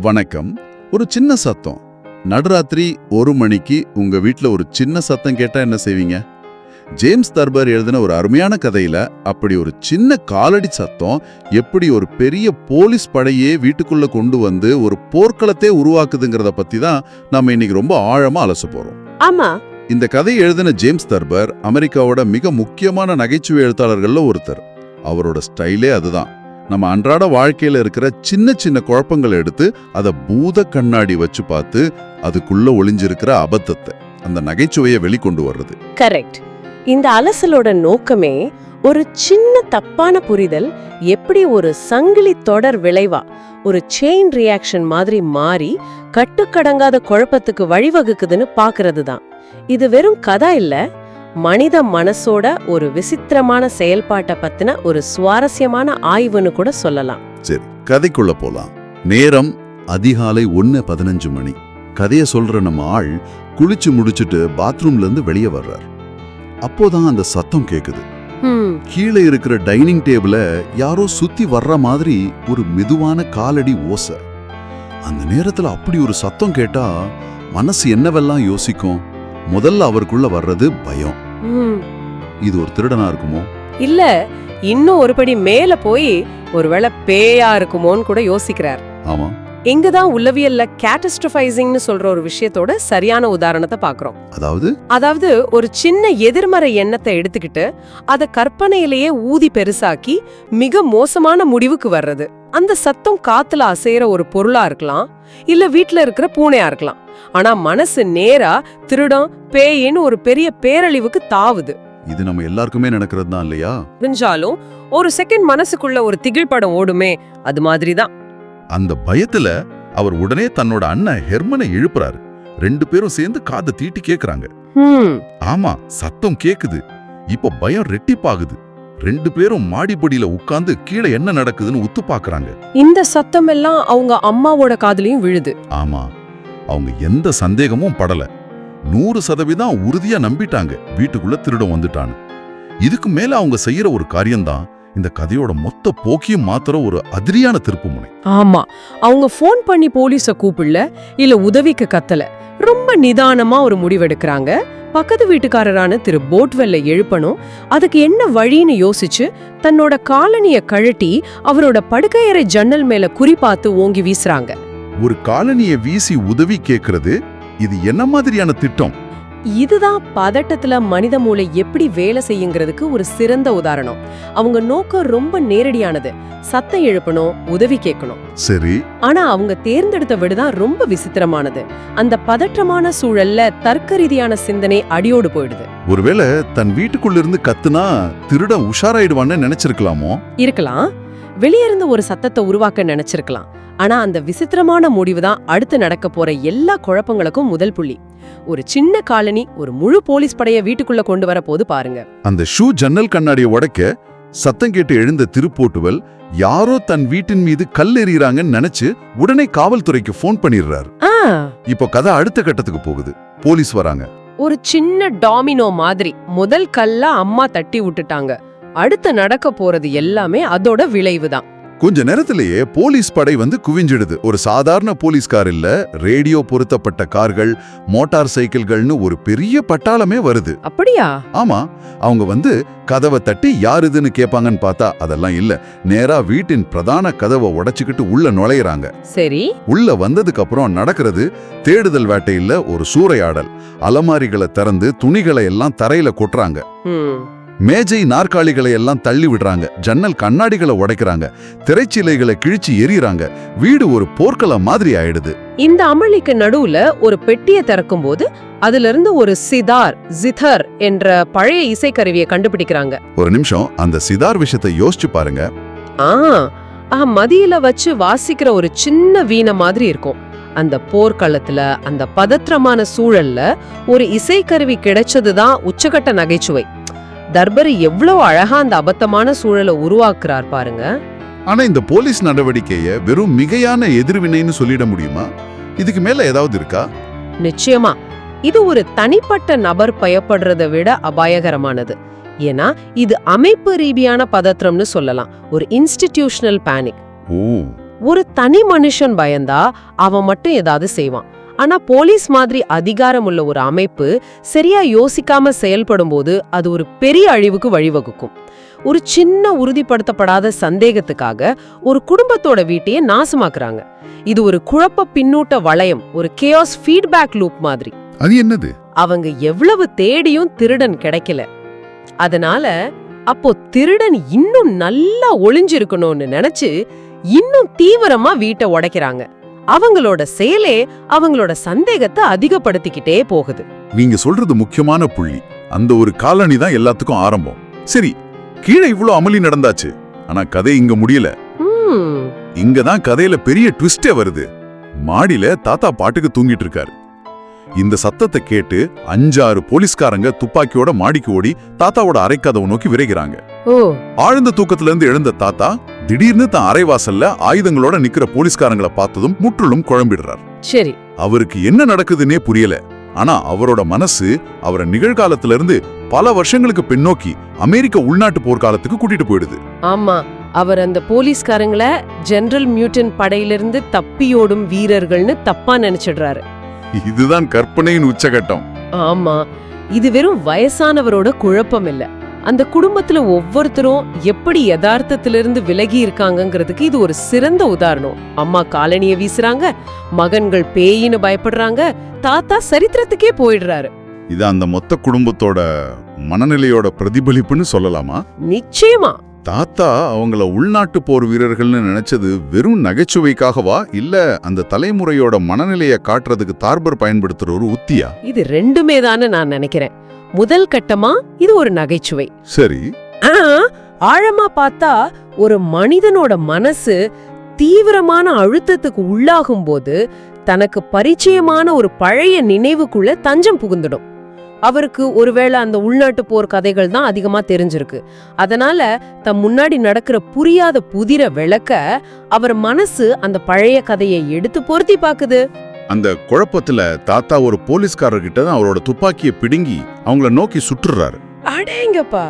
வணக்கம். ஒரு சின்ன சத்தம். நடுராத்திரி 1 மணிக்கு உங்க வீட்ல ஒரு சின்ன சத்தம் கேட்டா என்ன செய்வீங்க? ஜேம்ஸ் தர்பர் எழுதின ஒரு அருமையான கதையில அப்படி ஒரு சின்ன காலடி சத்தம் எப்படி ஒரு பெரிய போலீஸ் படையே வீட்டுக்குள்ள கொண்டு வந்து ஒரு போர்க்களத்தை உருவாக்குதுங்கிறத பத்தி தான் நம்ம இன்னைக்கு ரொம்ப ஆழமா அலச போறோம். ஆமா, இந்த கதையை எழுதின ஜேம்ஸ் தர்பர் அமெரிக்காவோட மிக முக்கியமான நகைச்சுவை எழுத்தாளர்கள்ல ஒருத்தர். அவரோட ஸ்டைலே அதுதான். நம்ம அன்றாட வாழ்க்கையில இருக்கிற சின்ன சின்ன குழப்பங்களை எடுத்து அதை பூத கண்ணாடி வச்சு பார்த்து அதுக்குள்ள ஒளிஞ்சிருக்கிற அபத்தத்தை, அந்த நகைச்சுவையை வெளிக்கொண்டு வர்றது. கரெக்ட். இந்த அலசலோட நோக்கமே ஒரு சின்ன தப்பான புரிதல் எப்படி ஒரு சங்கிலி தொடர் விளைவா ஒரு செயின் ரியாக்ஷன் மாதிரி மாறி கட்டுக்கடங்காத குழப்பத்துக்கு வழிவகுக்குதுன்னு பாக்குறது தான். இது வெறும் கதை இல்ல, மனித மனசோட ஒரு விசித்திரமான செயல்பாட்டை பத்தின ஒரு சுவாரஸ்யமான ஆய்வுன்னு கூட சொல்லலாம். சரி, கதைக்குள்ள போலாம். நேரம் அதிகாலை 1:15 மணி. கதையை சொல்ற நம்ம ஆள் குளிச்சு முடிச்சுட்டு பாத்ரூம்ல இருந்து வெளியே வர்றார். அப்போதான் அந்த சத்தம் கேக்குது. கீழே இருக்கிற டைனிங் டேபிள யாரோ சுத்தி வர்ற மாதிரி ஒரு மெதுவான காலடி ஓசை. அந்த நேரத்துல அப்படி ஒரு சத்தம் கேட்டா மனசு என்னவெல்லாம் யோசிக்கும்? முதல்ல அவருக்குள்ள வர்றது பயம். இது ஒரு திருடனா இருக்குமோ, இல்ல இன்னும் ஒருபடி மேல போய் ஒருவேளை பேயா இருக்குமோன்னு கூட யோசிக்கிறார். ஆமா, இங்கதான் உளவியல்ல கேட்டஸ்ட்ரோஃபைசிங்னு சொல்ற ஒரு விஷயத்தோட சரியான உதாரணத்தை பாக்குறோம். அதாவது ஒரு சின்ன எதிர்மறை எண்ணத்தை எடுத்துக்கிட்டு அத கற்பனையிலேயே ஊதி பெருசாக்கி மிக மோசமான முடிவுக்கு வர்றது. அந்த சத்தம் காத்துல அசைற ஒரு பொருளா இருக்கலாம், இல்ல வீட்ல இருக்கிற பூனையா இருக்கலாம். ஆனா மனசு நேரா திருடம் பேயின்னு ஒரு பெரிய பேரழிவுக்கு தாவுது. இது நம்ம எல்லாருக்குமே நடக்கிறது தான் இல்லையா? புரிஞ்சாலும் ஒரு செகண்ட் மனசுக்குள்ள ஒரு திகில் படம் ஓடுமே, அது மாதிரிதான். அந்த பயத்துல அவர் உடனே தன்னோட அண்ணன் ஹெர்மனை எழுப்புறாரு. 2 பேரும் சேர்ந்து காதை தீட்டி கேக்குறாங்க. ஆமா, சத்தம் கேக்குது. இப்ப பயம் ரெட்டிப்பாகுது. 2 பேரும் மாடிப்படியில உட்கார்ந்து கீழே என்ன நடக்குதுன்னு உத்து பாக்குறாங்க. இந்த சத்தம் எல்லாம் அவங்க அம்மாவோட காதுலயும் விழுது. ஆமா, அவங்க எந்த சந்தேகமும் படல. 100% உறுதியா நம்பிட்டாங்க வீட்டுக்குள்ள திருடம் வந்துட்டான்னு. இதுக்கு மேல அவங்க செய்யற ஒரு காரியம்தான் இந்த கதையோட மொத்த போக்கியும் மாத்திர ஒரு அதிரியான திருப்புமுனை. ஆமா, அவங்க போன் பண்ணி போலீஸ கூப்பிடல, இல்ல உதவிக்கு கத்தல. ரொம்ப நிதானமா ஒரு முடிவெடுக்கிறாங்க. பக்கத்து வீட்டுக்காரரான திரு போட்வெல்ல எழுப்பணும். அதுக்கு என்ன வழின்னு யோசிச்சு தன்னோட காலனிய கழட்டி அவரோட படுக்கையறை ஜன்னல் மேல குறிப்பாத்து ஓங்கி வீசுறாங்க. ஒரு காலனிய வீசி உதவி கேக்குறது, இது என்ன மாதிரியான திட்டம்? இதுதான் பதட்டத்துல மனித மூளை எப்படி வேலை செய்யுங்கிறதுக்கு ஒரு சிறந்த உதாரணம். அவங்க நோக்கம் ரொம்ப நேரடியானது, சத்தம் எழுப்பணும், உதவி கேட்கணும். சரி, ஆனா அவங்க தேர்ந்தெடுத்த விடுதான் ரொம்ப விசித்திரமானது. அந்த பதற்றமான சூழல்ல தர்க்க ரீதியான சிந்தனை அடியோடு போயிடுது. ஒருவேளை தன் வீட்டுக்குள்ள இருந்து கத்துனா திருட உஷாராயிடுவான்னு நினைச்சிருக்கலாமோ? இருக்கலாம். வெளியிருந்து ஒரு சத்தத்தை உருவாக்க நினைச்சிருக்கலாம். ஆனா அந்த விசித்திரமான முடிவுதான் அடுத்து நடக்க போற எல்லா குழப்பங்களுக்கும் முதல் புள்ளி. ஒரு சின்ன காலனி ஒரு முழு போலீஸ் படைய வீட்டுக்குள்ள கொண்டு வர போது பாருங்க. அந்த ஷூ ஜன்னல் கண்ணாடியை உடைக்க சத்தம் கேட்டு எழுந்த திருப்போட்டுவல் யாரோ தன் வீட்டின் மீது கல் எறியறாங்கன்னு நினைச்சு உடனே காவல்துறைக்கு போன் பண்ணிடுறாரு. இப்போ கதை அடுத்த கட்டத்துக்கு போகுது. போலீஸ் வராங்க. ஒரு சின்ன டாமினோ மாதிரி முதல் கல்ல அம்மா தட்டி விட்டுட்டாங்க. அடுத்து நடக்க போறது எல்லாமே அதோட விளைவுதான். கொஞ்ச நேரத்திலேயே போலீஸ் படை வந்து குவிஞ்சிடுது. ஒரு சாதாரண போலீஸ் கார் இல்ல, ரேடியோ பொருத்தப்பட்ட கார்கள், மோட்டார் சைக்கிள்கள்னு ஒரு பெரிய பட்டாளமே வருது. அப்படியா? ஆமா, அவங்க வந்து கதவை தட்டி யாருதுன்னு கேட்பாங்கன்னு பார்த்தா அதெல்லாம் இல்ல. நேரா வீட்டின் பிரதான கதவை உடைச்சுக்கிட்டு உள்ள நுழையறாங்க. சரி, உள்ள வந்ததுக்கு அப்புறம் நடக்கிறது தேடுதல் வேட்டையில ஒரு சூறையாடல். அலமாரிகளை திறந்து துணிகளை எல்லாம் தரையில கொட்டுறாங்க. மேஜை நாற்காலிகளை எல்லாம் தள்ளி விடுறாங்க. ஜன்னல் கண்ணாடிகளை உடைக்கிறாங்க. திரைச்சீலைகளை கிழிச்சு எறியறாங்க. வீடு ஒரு போர்க்களம் மாதிரி ஆயிடுது. இந்த அமளிக்கு நடுவுல ஒரு பெட்டியை திறக்கும் போது அதுல இருந்து ஒரு ஜிதர் என்ற பழைய இசைக்கருவியை கண்டுபிடிக்கிறாங்க. ஒரு நிமிஷம், அந்த சிதார் விஷயத்தை யோசிச்சு பாருங்க. மதியில வச்சு வாசிக்கிற ஒரு சின்ன வீணை மாதிரி இருக்கும். அந்த போர்க்களத்துல அந்த பதற்றமான சூழல்ல ஒரு இசைக்கருவி கிடைச்சதுதான் உச்சகட்ட நகைச்சுவை. தர்பர் எவ்வளவு அழகா அந்த அபத்தமான சூழலை உருவாக்குறார் பாருங்க. ஆனா இந்த போலீஸ் நடவடிக்கைய வெறும் மிகையான எதிர்வினைன்னு சொல்லிட முடியுமா? இதுக்கு மேல ஏதாவது இருக்கா? நிச்சயமா, இது ஒரு தனிப்பட்ட நபர் பயப்படுறதை விட அபாயகரமானது. ஏன்னா இது அமைப்பு ரீதியான பதற்றம்னு சொல்லலாம், ஒரு இன்ஸ்டிடியூஷனல் பேனிக். ஒரு தனி மனுஷன் பயந்தா அவன் மட்டும் ஏதாவது செய்வான். ஆனா போலீஸ் மாதிரி அதிகாரம் உள்ள ஒரு அமைப்பு சரியா யோசிக்காம செயல்படும் போது அது ஒரு பெரிய அழிவுக்கு வழிவகுக்கும். ஒரு சின்ன உறுதிப்படுத்தப்படாத சந்தேகத்துக்காக ஒரு குடும்பத்தோட வீட்டையே நாசமாக்குறாங்க. இது ஒரு குழப்ப பின்னூட்ட வளையம், ஒரு கேஆஸ் ஃபீட்பேக் லூப் மாதிரி. அது என்னது? அவங்க எவ்வளவு தேடியும் திருடன் கிடைக்கல. அதனால அப்போ திருடன் இன்னும் நல்லா ஒளிஞ்சிருக்கணும்னு நினைச்சு இன்னும் தீவிரமா வீட்டை உடைக்கிறாங்க. அவங்களோட செயலே அவங்களோட சந்தேகத்தை அதிகப்படுத்திக்கிட்டே போகுது. நீங்க சொல்றது முக்கியமான புள்ளி. அந்த ஒரு காலனி தான் எல்லாத்துக்கும் ஆரம்பம். சரி, கீழே இவ்ளோ அமளி நடந்தாச்சு, ஆனா கதை இங்க முடியல. இங்கதான் கதையில பெரிய ட்விஸ்டே வருது. மாடியில தாத்தா பாட்டுக்கு தூங்கிட்டு இருக்காரு. இந்த சத்தத்தை கேட்டு 5-6 போலீஸ்காரங்க துப்பாக்கியோட மாடிக்கு ஓடி தாத்தாவோட அறைக்கதவை நோக்கி விரைகிறாங்க. ஆழ்ந்த தூக்கத்துல இருந்து எழுந்த தாத்தா திடீர்னு தான் அரைவாசல்ல ஆயுதங்களோட நிக்கிற போலீஸ்காரங்களை பார்த்ததும் முற்றிலும் குழம்பிடுறார். சரி, அவருக்கு என்ன நடக்குதுன்னே புரியல. ஆனா அவரோட மனசு அவரை நிகழ்காலத்துல இருந்து பல வருஷங்களுக்கு பின்னோக்கி அமெரிக்க உள்நாட்டு போர்க்காலத்துக்கு கூட்டிட்டு போயிடுது. ஆமா, அவர் அந்த போலீஸ்காரங்கள ஜெனரல் மியூட்டன் படையிலிருந்து தப்பியோடும் வீரர்கள்னு தப்பா நினைச்சிடுறாரு. இதுதான் கற்பனையின் உச்சகட்டம். ஆமா, இது வெறும் வயசானவரோட குழப்பம் இல்ல. அந்த குடும்பத்துல ஒவ்வொருத்தரும் எப்படி யதார்த்தத்திலிருந்து விலகி இருக்காங்கங்கிறதுக்கு இது ஒரு சிறந்த உதாரணம். அம்மா காலனிய வீசுறாங்க, மகன்கள் பேயின்னு பயப்படுறாங்க, தாத்தா சரித்திரத்துக்கே போயிடுறாரு. இது அந்த மொத்த குடும்பத்தோட மனநிலையோட பிரதிபலிப்புன்னு சொல்லலாமா? நிச்சயமா. தாத்தா அவங்கள உள்நாட்டு போர் வீரர்கள்னு நினைச்சது வெறும் நகைச்சுவைக்காகவா, இல்ல அந்த தலைமுறையோட மனநிலையை காட்டுறதுக்கு தார்பர் பயன்படுத்துற ஒரு உத்தியா? இது ரெண்டுமே தானே நான் நினைக்கிறேன். முதல் கட்டமா இது ஒரு நகைச்சுவை. சரி, ஆழமா பார்த்தா ஒரு மனிதனோட மனசு தீவிரமான அழுத்தத்துக்கு உள்ளாகும் போது தனக்கு பரிச்சயமான ஒரு பழைய நினைவுக்குள்ள தஞ்சம் புகுந்துடும். அவருக்கு ஒருவேளை அந்த உள்நாட்டு போர் கதைகள் தான் அதிகமா தெரிஞ்சிருக்கு. அதனால தம் முன்னாடி நடக்கிற புரியாத புதிர விளக்க அவர் மனசு அந்த பழைய கதையை எடுத்து பொருத்தி பாக்குது. அந்த குழப்பத்துல தாத்தா ஒரு போலீஸ்காரர்கிட்ட தான் அவரோட துப்பாக்கியை பிடுங்கி அவங்கள நோக்கி சுட்டுறாரு. அடேங்கப்பா!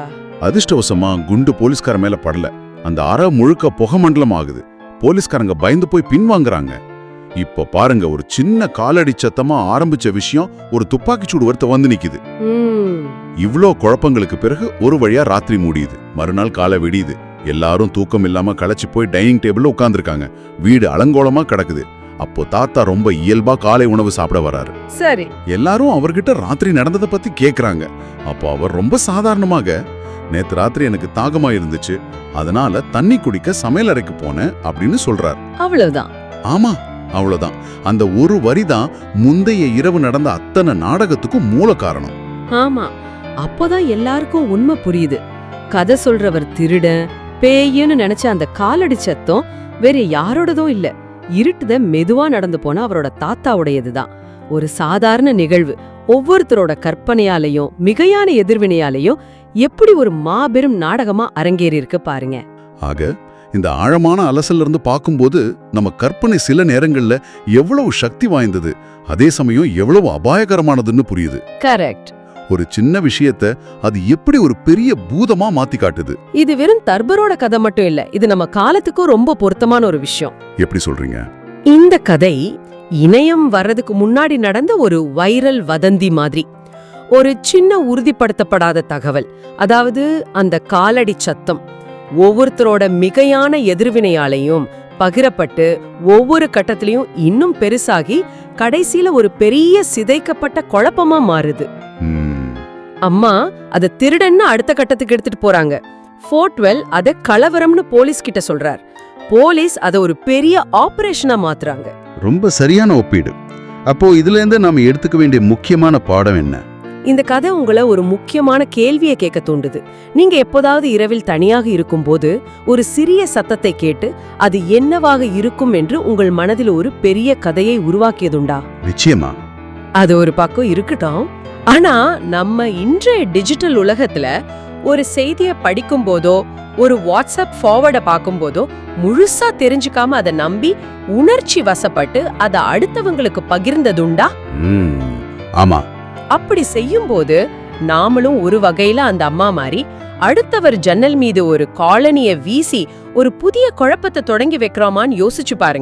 அதிர்ஷ்டவசமா குண்டு போலீஸ்கார மேல படல. அந்த அறை முழுக்க புகை மண்டலம் ஆகுது. போலீஸ்காரங்க பயந்து போய் பின்வாங்குறாங்க. இப்ப பாருங்க, ஒரு சின்ன காலடி சத்தமா ஆரம்பிச்ச விஷயம் ஒரு துப்பாக்கி சூடு வருத்த வந்து நிக்குது. இவ்ளோ குழப்பங்களுக்கு பிறகு ஒரு வழியா ராத்திரி முடியுது. மறுநாள் காலை விடியுது. எல்லாரும் தூக்கம் இல்லாம களைச்சு போய் டைனிங் டேபிள்ல உட்கார்ந்துருக்காங்க. வீடு அலங்கோலமா கிடக்குது. அப்போ தாத்தா ரொம்ப இயல்பா காலை உணவு சாப்பிட வராரு. சரி, எல்லாரும் அவர்கிட்ட ராத்திரி நடந்ததை பத்தி கேக்குறாங்க. அப்போ அவர் ரொம்ப சாதாரணமாக, நேத்து ராத்திரி எனக்கு தாகமா இருந்துச்சு, அதனால தண்ணி குடிக்க சமையல் அறைக்கு போனேன் அப்படின்னு சொல்றாரு. அவ்வளவுதான். ஆமா, அவ்வளவுதான். அந்த ஒரு வரிதான் முந்தைய இரவு நடந்த அத்தனை நாடகத்துக்கும் மூல காரணம். ஆமா, அப்போதான் எல்லாருக்கும் உண்மை புரியுது. கதை சொல்றவர் திருட பேய்ன்னு நினைச்ச அந்த காலடி சத்தம் வேற யாரோடதும் இல்ல. இருட்டுத மெதுவா நடந்து போன அவரோட தாத்தாவுடையதுதான். ஒரு சாதாரண நிகழ்வு ஒவ்வொருத்தரோட கற்பனையாலையும் மிகையான எதிர்வினையாலையும் எப்படி ஒரு மாபெரும் நாடகமா அரங்கேறி இருக்கு பாருங்க. ஆக இந்த ஆழமான அலசல்ல இருந்து பார்க்கும்போது நம்ம கற்பனை சில நேரங்கள்ல எவ்வளவு சக்தி வாய்ந்தது, அதே சமயம் எவ்வளவு அபாயகரமானதுன்னு புரியுது. கரெக்ட். ஒரு சின்ன விஷயத்தை அது எப்படி ஒரு பெரிய பூதமா மாத்தி காட்டுது. இது வெறும் தர்பரோட கதை மட்டும் இல்ல, இது நம்ம காலத்துக்கும் ரொம்ப பொருத்தமான ஒரு விஷயம். எப்படி சொல்றீங்க? இந்த கதை இணையம் வர்றதுக்கு முன்னாடி நடந்த ஒரு வைரல் வதந்தி மாதிரி. ஒரு சின்ன உறுதிப்படுத்தப்படாத தகவல், அதாவது அந்த காலடி சத்தம் ஒவ்வொருத்தரோட மிகையான எதிர்வினையாலையும் பகிரப்பட்டு ஒவ்வொரு கட்டத்திலையும் இன்னும் பெருசாகி கடைசியில ஒரு பெரிய சிதைக்கப்பட்ட குழப்பமா மாறுது. அம்மா அத திருடன்னு அடுத்த கட்டத்துக்கு எடுத்துட்டு போறாங்க. 412 அத கலவரம்னு போலீஸ் கிட்ட சொல்றார். போலீஸ் அத ஒரு பெரிய ஆபரேஷனா மாத்துறாங்க. ரொம்ப சரியான ஒப்பீடு. அப்போ இதுல இருந்து நாம எடுத்துக்க வேண்டிய முக்கியமான பாடம் என்ன? இந்த கதை உங்களை ஒரு முக்கியமான கேள்வியை கேட்க தூண்டுது. நீங்க எப்போதாவது இரவில் தனியாக இருக்கும்போது ஒரு சிறிய சத்தத்தை கேட்டு அது என்னவாக இருக்கும் என்று உங்கள் மனதில் ஒரு பெரிய கதையை உருவாக்கியதுண்டா? நிச்சயமா. அது ஒரு பக்கம் இருக்கட்டும். ஆனா நம்ம இன்றைய டிஜிட்டல் உலகத்துல ஒரு செய்தியை படிக்கும் போதோ ஒரு வாட்ஸ்அப் ஃபார்வர்ட பார்க்கும்போதோ முழுசா தெரிஞ்சுக்காம அதை நம்பி உணர்ச்சி வசப்பட்டு அதை அடுத்தவங்களுக்கு பகிர்ந்ததுண்டா? ஆமா. அப்படி செய்யும் போது நாமளும் ஒரு வகையில அந்த அம்மா மாதிரி அடுத்தவர் ஜன்னல் மீது ஒரு காலனிய வீசி ஒரு புதிய குழப்பத்தை தொடங்கி வைக்கிறோமான்னு யோசிச்சு பாருங்க.